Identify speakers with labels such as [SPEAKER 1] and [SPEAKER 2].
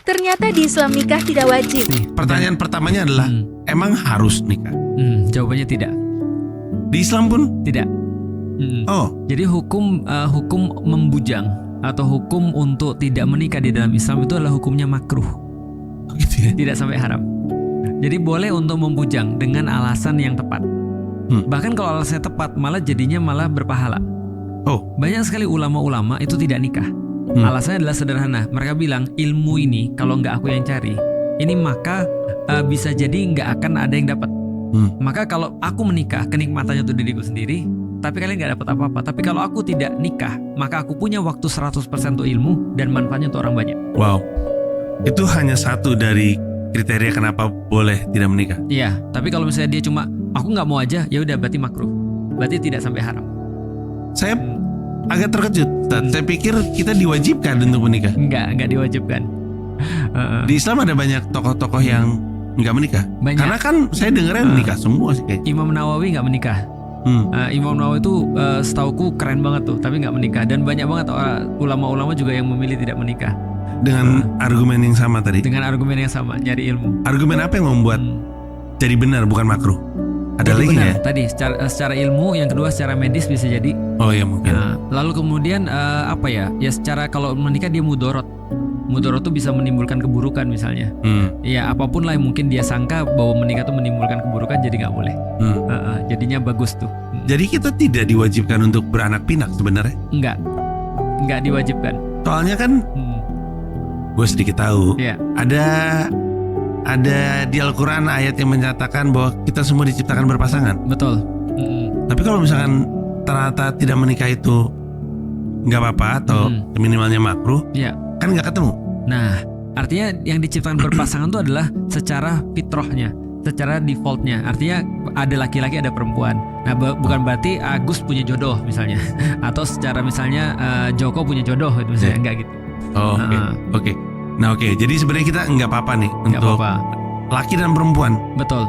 [SPEAKER 1] Ternyata di Islam nikah tidak wajib.
[SPEAKER 2] Nih, pertanyaan pertamanya adalah emang harus nikah?
[SPEAKER 3] Jawabannya tidak.
[SPEAKER 2] Di Islam pun?
[SPEAKER 3] Tidak.
[SPEAKER 2] Oh,
[SPEAKER 3] Jadi hukum membujang atau hukum untuk tidak menikah di dalam Islam itu adalah hukumnya makruh,
[SPEAKER 2] gitu ya.
[SPEAKER 3] tidak sampai haram. Jadi boleh untuk membujang dengan alasan yang tepat. Bahkan kalau alasannya tepat malah jadinya malah berpahala.
[SPEAKER 2] Oh,
[SPEAKER 3] Banyak sekali ulama-ulama itu tidak nikah. Alasannya adalah sederhana. Mereka bilang ilmu ini kalau nggak aku yang cari, ini maka bisa jadi nggak akan ada yang dapat. Maka kalau aku menikah, kenikmatannya untuk diriku sendiri, tapi kalian nggak dapat apa-apa. Tapi kalau aku tidak nikah, maka aku punya waktu 100% untuk ilmu dan manfaatnya untuk orang banyak.
[SPEAKER 2] wow. Itu hanya satu dari kriteria kenapa boleh tidak menikah.
[SPEAKER 3] Iya, tapi kalau misalnya dia cuma aku nggak mau aja, ya udah berarti makruh. Berarti tidak sampai haram.
[SPEAKER 2] Saya agak terkejut, Ustaz. Saya pikir kita diwajibkan untuk menikah.
[SPEAKER 3] Nggak diwajibkan.
[SPEAKER 2] Di Islam ada banyak tokoh-tokoh yang nggak menikah.
[SPEAKER 3] Banyak.
[SPEAKER 2] Karena kan saya dengarnya menikah semua sih kayaknya.
[SPEAKER 3] Imam Nawawi nggak menikah. Imam Nawawi itu setauku keren banget tuh, tapi nggak menikah. Dan banyak banget ulama-ulama juga yang memilih tidak menikah.
[SPEAKER 2] Dengan argumen yang sama tadi.
[SPEAKER 3] Dengan argumen yang sama, nyari ilmu.
[SPEAKER 2] Argumen apa yang membuat jadi benar bukan makruh? Ada
[SPEAKER 3] Jadi
[SPEAKER 2] lagi
[SPEAKER 3] benar,
[SPEAKER 2] ya?
[SPEAKER 3] tadi secara ilmu, yang kedua secara medis bisa jadi.
[SPEAKER 2] Oh ya mungkin.
[SPEAKER 3] Lalu kemudian apa ya? Ya secara kalau menikah dia mudorot. Mudorot tuh bisa menimbulkan keburukan misalnya. Ya apapun lah yang mungkin dia sangka bahwa menikah tuh menimbulkan keburukan, jadi nggak boleh. Jadinya bagus tuh.
[SPEAKER 2] Jadi kita tidak diwajibkan untuk beranak pinak sebenarnya.
[SPEAKER 3] Nggak diwajibkan.
[SPEAKER 2] Soalnya kan gue sedikit tahu.
[SPEAKER 3] Iya.
[SPEAKER 2] Ada di Al-Quran ayat yang menyatakan bahwa kita semua diciptakan berpasangan.
[SPEAKER 3] Betul.
[SPEAKER 2] Tapi kalau misalkan ternyata tidak menikah itu nggak apa-apa atau minimalnya makruh,
[SPEAKER 3] Iya.
[SPEAKER 2] kan nggak ketemu.
[SPEAKER 3] Nah, artinya yang diciptakan berpasangan itu adalah secara fitrahnya, secara defaultnya. Artinya ada laki-laki, ada perempuan. Nah, bukan berarti Agus punya jodoh misalnya, atau secara misalnya Joko punya jodoh gitu misalnya, enggak gitu.
[SPEAKER 2] Oh, oke. Nah, oke. Jadi sebenarnya kita nggak apa-apa nih
[SPEAKER 3] Nggak
[SPEAKER 2] untuk
[SPEAKER 3] apa-apa.
[SPEAKER 2] laki dan perempuan.
[SPEAKER 3] Betul.